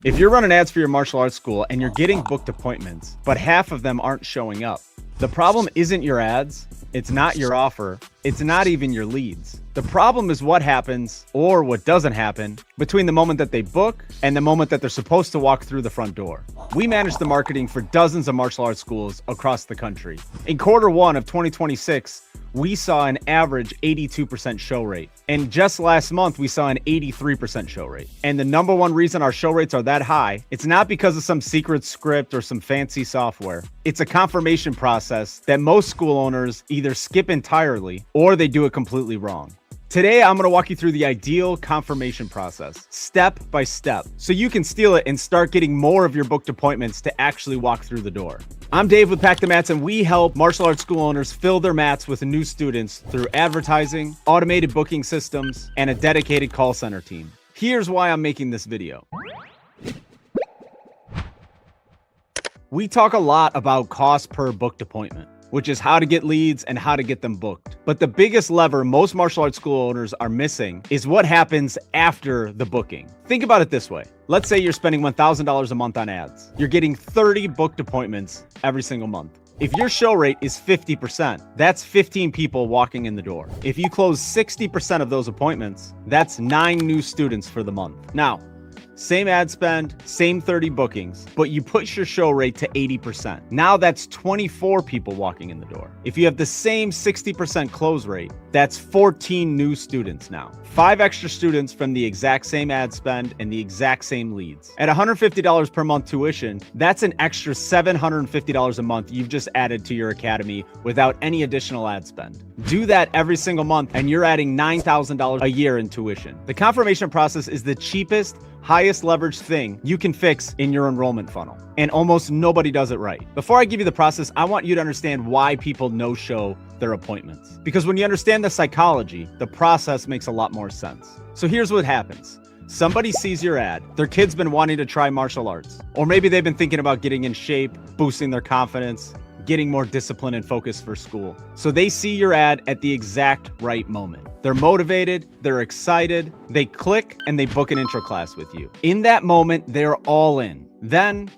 If you're running ads for your martial arts school and you're getting booked appointments, but half of them aren't showing up, the problem isn't your ads, it's not your offer, it's not even your leads. The problem is what happens, or what doesn't happen, between the moment that they book and the moment that they're supposed to walk through the front door. We manage the marketing for dozens of martial arts schools across the country. In Q1 of 2026, we saw an average 82% show rate. And just last month, we saw an 83% show rate. And the number one reason our show rates are that high, it's not because of some secret script or some fancy software. It's a confirmation process that most school owners either skip entirely or they do it completely wrong. Today, I'm going to walk you through the ideal confirmation process, step by step, so you can steal it and start getting more of your booked appointments to actually walk through the door. I'm Dave with Pack the Mats, and we help martial arts school owners fill their mats with new students through advertising, automated booking systems, and a dedicated call center team. Here's why I'm making this video. We talk a lot about cost per booked appointment, which is how to get leads and how to get them booked. But the biggest lever most martial arts school owners are missing is what happens after the booking. Think about it this way. Let's say you're spending $1,000 a month on ads. You're getting 30 booked appointments every single month. If your show rate is 50%, that's 15 people walking in the door. If you close 60% of those appointments, that's 9 new students for the month. Now, same ad spend, same 30 bookings, but you push your show rate to 80%. Now that's 24 people walking in the door. If you have the same 60% close rate, that's 14 new students now. 5 extra students from the exact same ad spend and the exact same leads. At $150 per month tuition, that's an extra $750 a month you've just added to your academy without any additional ad spend. Do that every single month and you're adding $9,000 a year in tuition. The confirmation process is the cheapest, highest leverage thing you can fix in your enrollment funnel. And almost nobody does it right. Before I give you the process, I want you to understand why people no-show their appointments. Because when you understand the psychology, the process makes a lot more sense. So here's what happens. Somebody sees your ad, their kid's been wanting to try martial arts, or maybe they've been thinking about getting in shape, boosting their confidence, getting more discipline and focus for school. So they see your ad at the exact right moment. They're motivated, they're excited, they click, and they book an intro class with you. In that moment, they're all in. Then,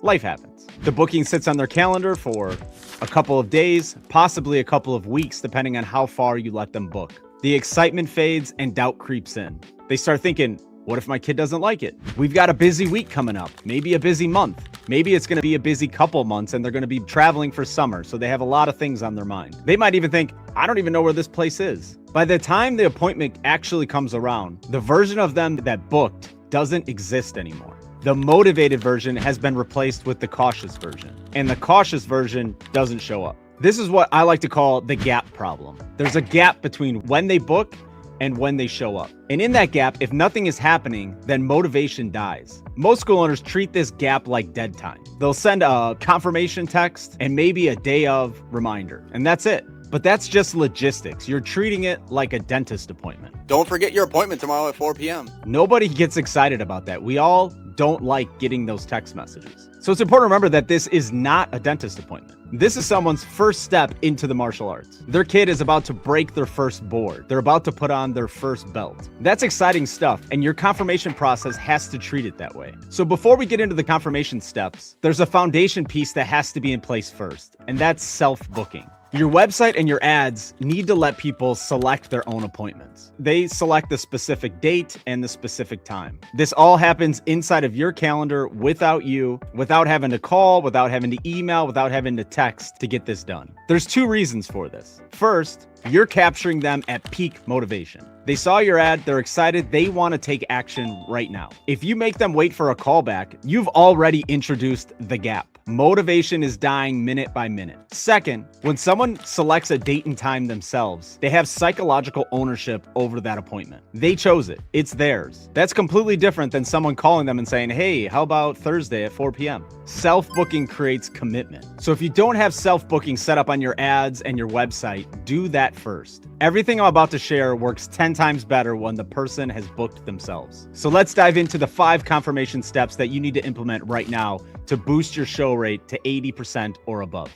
life happens. The booking sits on their calendar for a couple of days, possibly a couple of weeks, depending on how far you let them book. The excitement fades and doubt creeps in. They start thinking, what if my kid doesn't like it? We've got a busy week coming up, maybe a busy month. Maybe it's going to be a busy couple months and they're going to be traveling for summer, so they have a lot of things on their mind. They might even think, I don't even know where this place is. By the time the appointment actually comes around, the version of them that booked doesn't exist anymore. The motivated version has been replaced with the cautious version, and the cautious version doesn't show up. This is what I like to call the gap problem. There's a gap between when they book and when they show up. And in that gap, if nothing is happening, then motivation dies. Most school owners treat this gap like dead time. They'll send a confirmation text and maybe a day of reminder, and that's it. But that's just logistics. You're treating it like a dentist appointment. Don't forget your appointment tomorrow at 4 p.m. Nobody gets excited about that. We all don't like getting those text messages. So it's important to remember that this is not a dentist appointment. This is someone's first step into the martial arts. Their kid is about to break their first board. They're about to put on their first belt. That's exciting stuff, and your confirmation process has to treat it that way. So before we get into the confirmation steps, there's a foundation piece that has to be in place first, and that's self-booking. Your website and your ads need to let people select their own appointments. They select the specific date and the specific time. This all happens inside of your calendar without you, without having to call, without having to email, without having to text to get this done. There's 2 reasons for this. First, you're capturing them at peak motivation. They saw your ad, they're excited, they want to take action right now. If you make them wait for a callback, you've already introduced the gap. Motivation is dying minute by minute. Second, when someone selects a date and time themselves, they have psychological ownership over that appointment. They chose it. It's theirs. That's completely different than someone calling them and saying, hey, how about Thursday at 4 p.m.? Self-booking creates commitment. So if you don't have self-booking set up on your ads and your website, do that first. Everything I'm about to share works 10 times better when the person has booked themselves. So let's dive into the 5 confirmation steps that you need to implement right now to boost your show rate to 80% or above.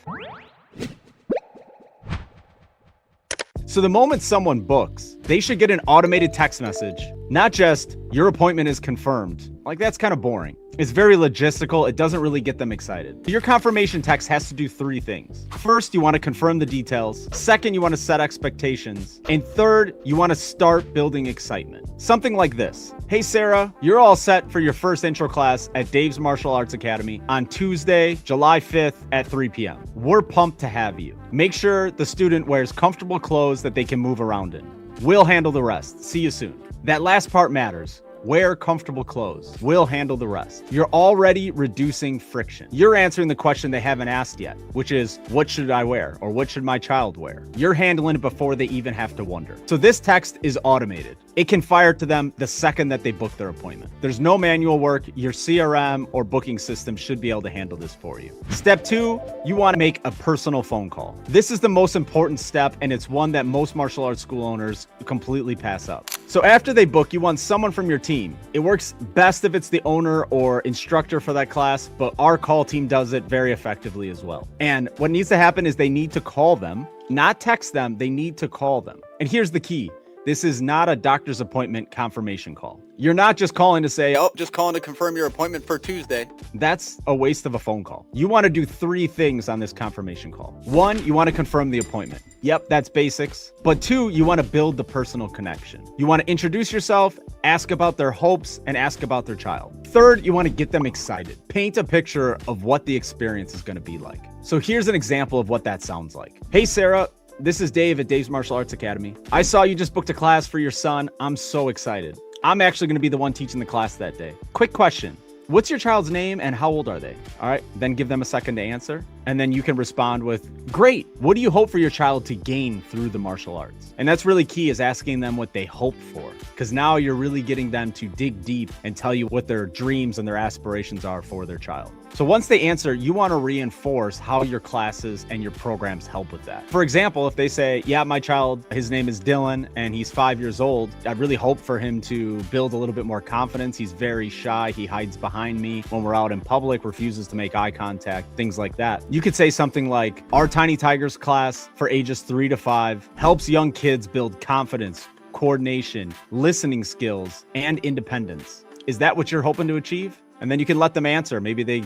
So the moment someone books, they should get an automated text message Not just, your appointment is confirmed. Like, that's kind of boring. It's very logistical. It doesn't really get them excited. Your confirmation text has to do 3 things. First, you want to confirm the details. Second, you want to set expectations. And third, you want to start building excitement. Something like this. Hey, Sarah, you're all set for your first intro class at Dave's Martial Arts Academy on Tuesday, July 5th at 3 p.m. We're pumped to have you. Make sure the student wears comfortable clothes that they can move around in. We'll handle the rest. See you soon. That last part matters. Wear comfortable clothes. We'll handle the rest. You're already reducing friction. You're answering the question they haven't asked yet, which is, what should I wear? Or what should my child wear? You're handling it before they even have to wonder. So this text is automated. It can fire to them the second that they book their appointment. There's no manual work. Your CRM or booking system should be able to handle this for you. Step 2, you want to make a personal phone call. This is the most important step, and it's one that most martial arts school owners completely pass up. So after they book, you want someone from your team. It works best if it's the owner or instructor for that class, but our call team does it very effectively as well. And what needs to happen is they need to call them, not text them. They need to call them. And here's the key. This is not a doctor's appointment confirmation call. You're not just calling to say, Oh, just calling to confirm your appointment for Tuesday. That's a waste of a phone call. You want to do 3 things on this confirmation call. 1, you want to confirm the appointment. Yep, that's basics. But 2, you want to build the personal connection. You want to introduce yourself, ask about their hopes, and ask about their child. 3rd, you want to get them excited. Paint a picture of what the experience is going to be like. So here's an example of what that sounds like. Hey, Sarah. This is Dave at Dave's Martial Arts Academy. I saw you just booked a class for your son. I'm so excited. I'm actually going to be the one teaching the class that day. Quick question. What's your child's name and how old are they? All right, then give them a second to answer. And then you can respond with, great. What do you hope for your child to gain through the martial arts? And that's really key, is asking them what they hope for. Because now you're really getting them to dig deep and tell you what their dreams and their aspirations are for their child. So once they answer, you want to reinforce how your classes and your programs help with that. For example, if they say, yeah, my child, his name is Dylan and he's 5 years old, I really hope for him to build a little bit more confidence. He's very shy. He hides behind me when we're out in public, refuses to make eye contact, things like that. You could say something like, our Tiny Tigers class for ages 3 to 5 helps young kids build confidence, coordination, listening skills, and independence. Is that what you're hoping to achieve? And then you can let them answer. Maybe they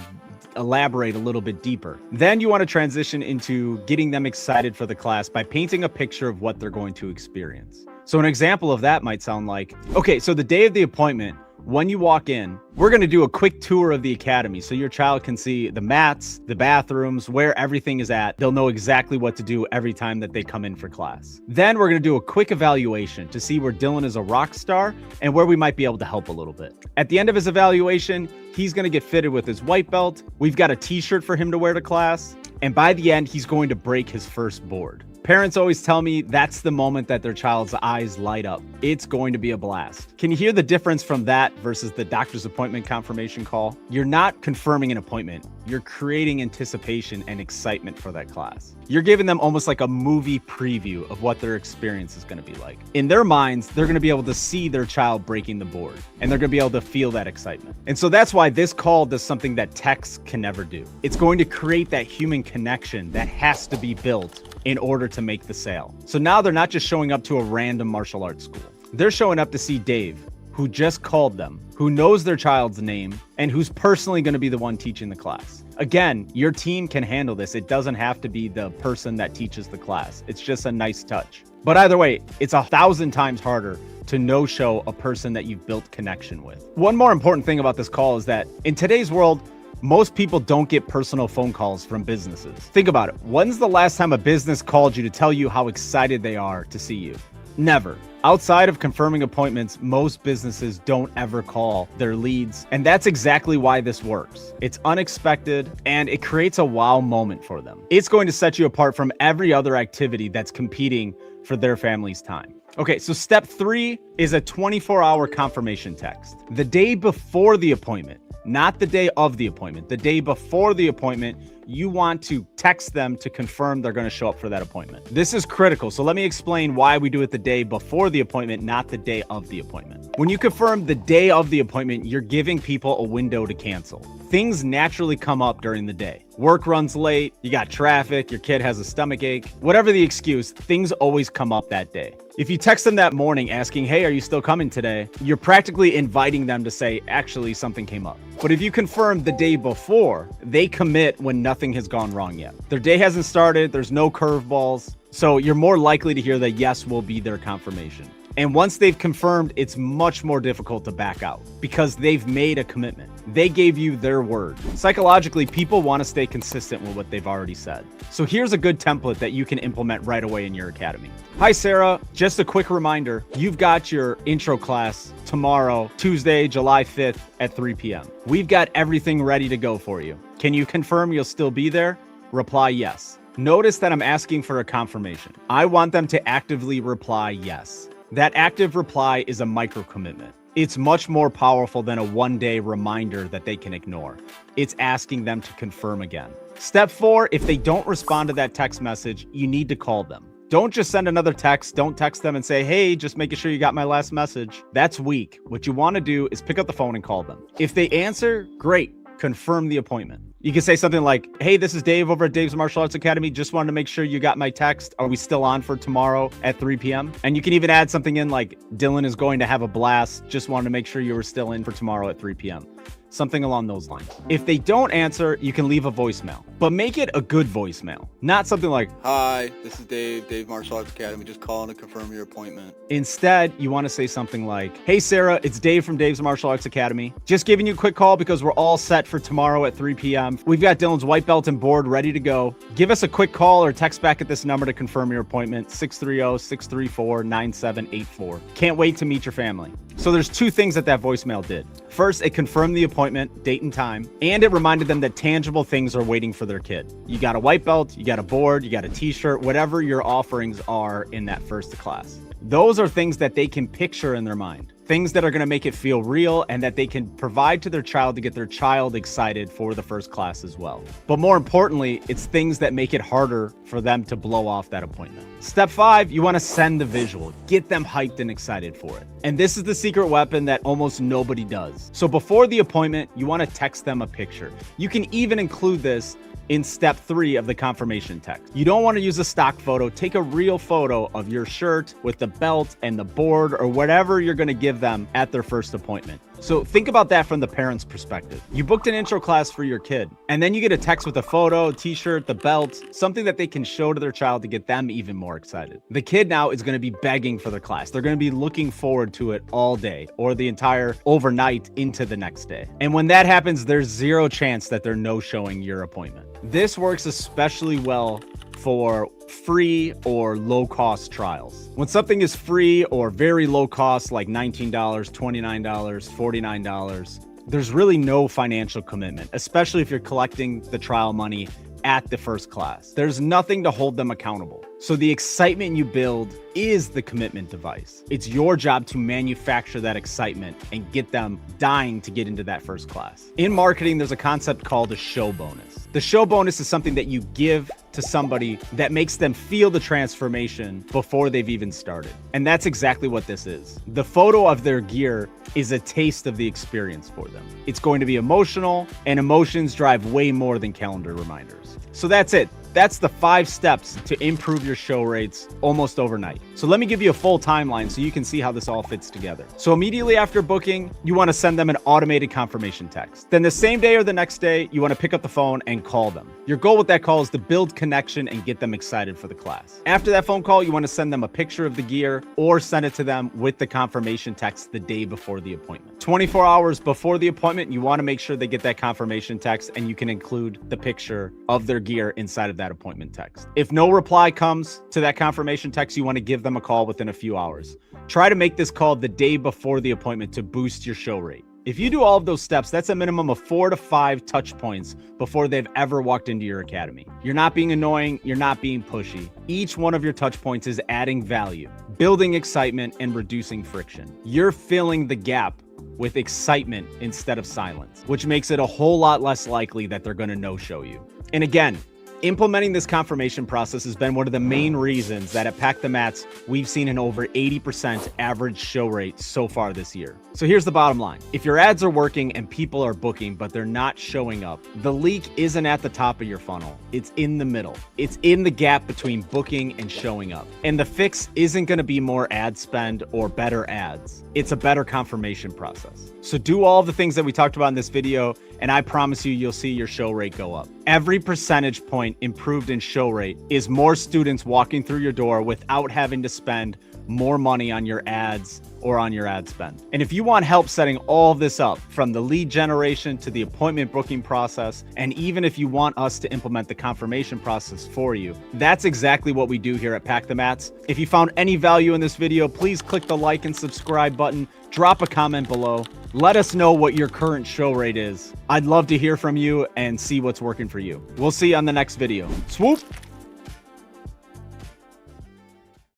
elaborate a little bit deeper. Then you want to transition into getting them excited for the class by painting a picture of what they're going to experience. So an example of that might sound like, okay, so the day of the appointment, when you walk in, we're going to do a quick tour of the academy so your child can see the mats, the bathrooms, where everything is at. They'll know exactly what to do every time that they come in for class. Then we're going to do a quick evaluation to see where Dylan is a rock star and where we might be able to help a little bit. At the end of his evaluation, he's going to get fitted with his white belt. We've got a t-shirt for him to wear to class. And by the end, he's going to break his first board. Parents always tell me that's the moment that their child's eyes light up. It's going to be a blast. Can you hear the difference from that versus the doctor's appointment confirmation call? You're not confirming an appointment. You're creating anticipation and excitement for that class. You're giving them almost like a movie preview of what their experience is going to be like. In their minds, they're going to be able to see their child breaking the board, and they're going to be able to feel that excitement. And so that's why this call does something that text can never do. It's going to create that human connection that has to be built in order to make the sale. So now they're not just showing up to a random martial arts school. They're showing up to see Dave, who just called them, who knows their child's name, and who's personally going to be the one teaching the class. Again, your team can handle this. It doesn't have to be the person that teaches the class. It's just a nice touch. But either way, it's 1,000 times harder to no-show a person that you've built connection with. One more important thing about this call is that in today's world, most people don't get personal phone calls from businesses. Think about it. When's the last time a business called you to tell you how excited they are to see you? Never. Outside of confirming appointments, most businesses don't ever call their leads. And that's exactly why this works. It's unexpected and it creates a wow moment for them. It's going to set you apart from every other activity that's competing for their family's time. Okay, so step 3 is a 24-hour confirmation text. The day before the appointment, not the day of the appointment. The day before the appointment, you want to text them to confirm they're going to show up for that appointment. This is critical. So let me explain why we do it the day before the appointment, not the day of the appointment. When you confirm the day of the appointment, you're giving people a window to cancel. Things naturally come up during the day. Work runs late, you got traffic, your kid has a stomach ache, whatever the excuse, things always come up that day. If you text them that morning asking, hey, are you still coming today? You're practically inviting them to say, actually, something came up. But if you confirm the day before, they commit when nothing has gone wrong yet. Their day hasn't started, there's no curveballs, so you're more likely to hear that yes will be their confirmation. And once they've confirmed, it's much more difficult to back out because they've made a commitment. They gave you their word. Psychologically, people want to stay consistent with what they've already said. So here's a good template that you can implement right away in your academy. Hi, Sarah. Just a quick reminder, you've got your intro class tomorrow, Tuesday, July 5th at 3 p.m. We've got everything ready to go for you. Can you confirm you'll still be there? Reply yes. Notice that I'm asking for a confirmation. I want them to actively reply yes. That active reply is a micro commitment. It's much more powerful than a one-day reminder that they can ignore. It's asking them to confirm again. Step 4, if they don't respond to that text message, you need to call them. Don't just send another text. Don't text them and say, hey, just making sure you got my last message. That's weak. What you want to do is pick up the phone and call them. If they answer, great. Confirm the appointment. You can say something like, hey, this is Dave over at Dave's Martial Arts Academy. Just wanted to make sure you got my text. Are we still on for tomorrow at 3 p.m.? And you can even add something in like, Dylan is going to have a blast. Just wanted to make sure you were still in for tomorrow at 3 p.m. Something along those lines. If they don't answer, you can leave a voicemail, but make it a good voicemail, not something like, hi, this is Dave Martial Arts Academy, just calling to confirm your appointment. Instead, you want to say something like, hey, Sarah, it's Dave from Dave's Martial Arts Academy. Just giving you a quick call because we're all set for tomorrow at 3 p.m. We've got Dylan's white belt and board ready to go. Give us a quick call or text back at this number to confirm your appointment, 630-634-9784. Can't wait to meet your family. So there's two things that voicemail did. First, it confirmed the appointment, date and time, and it reminded them that tangible things are waiting for their kid. You got a white belt, you got a board, you got a t-shirt, whatever your offerings are in that first class. Those are things that they can picture in their mind. Things that are going to make it feel real and that they can provide to their child to get their child excited for the first class as well. But more importantly, it's things that make it harder for them to blow off that appointment. Step 5, you want to send the visual. Get them hyped and excited for it. And this is the secret weapon that almost nobody does. So before the appointment, you want to text them a picture. You can even include this in step 3 of the confirmation text. You don't want to use a stock photo. Take a real photo of your shirt with the belt and the board or whatever you're going to give them at their first appointment. So think about that from the parent's perspective. You booked an intro class for your kid, and then you get a text with a photo, t-shirt, the belt, something that they can show to their child to get them even more excited. The kid now is going to be begging for the class. They're going to be looking forward to it all day or the entire overnight into the next day. And when that happens, there's zero chance that they're no-showing your appointment. This works especially well for free or low-cost trials. When something is free or very low cost, like $19, $29, $49, there's really no financial commitment, especially if you're collecting the trial money at the first class. There's nothing to hold them accountable. So the excitement you build is the commitment device. It's your job to manufacture that excitement and get them dying to get into that first class. In marketing, there's a concept called a show bonus. The show bonus is something that you give to somebody that makes them feel the transformation before they've even started. And that's exactly what this is. The photo of their gear is a taste of the experience for them. It's going to be emotional, and emotions drive way more than calendar reminders. So that's it. That's the 5 steps to improve your show rates almost overnight. So let me give you a full timeline so you can see how this all fits together. So immediately after booking, you want to send them an automated confirmation text. Then the same day or the next day, you want to pick up the phone and call them. Your goal with that call is to build connection and get them excited for the class. After that phone call, you want to send them a picture of the gear or send it to them with the confirmation text the day before the appointment. 24 hours before the appointment, you want to make sure they get that confirmation text, and you can include the picture of their gear inside of that appointment text. If no reply comes to that confirmation text, you want to give them a call within a few hours. Try to make this call the day before the appointment to boost your show rate. If you do all of those steps, that's a minimum of 4 to 5 touch points before they've ever walked into your academy. You're not being annoying, you're not being pushy. Each one of your touch points is adding value, building excitement, and reducing friction. You're filling the gap with excitement instead of silence, which makes it a whole lot less likely that they're going to no-show you. And again, implementing this confirmation process has been one of the main reasons that at Pack the Mats, we've seen an over 80% average show rate so far this year. So here's the bottom line. If your ads are working and people are booking, but they're not showing up, the leak isn't at the top of your funnel. It's in the middle. It's in the gap between booking and showing up. And the fix isn't going to be more ad spend or better ads. It's a better confirmation process. So do all the things that we talked about in this video, and I promise you'll see your show rate go up. Every percentage point improved in show rate is more students walking through your door without having to spend more money on your ads or on your ad spend. And if you want help setting all of this up, from the lead generation to the appointment booking process, and even if you want us to implement the confirmation process for you, that's exactly what we do here at Pack the Mats. If you found any value in this video, please click the like and subscribe button, drop a comment below. Let us know what your current show rate is. I'd love to hear from you and see what's working for you. We'll see you on the next video. Swoop!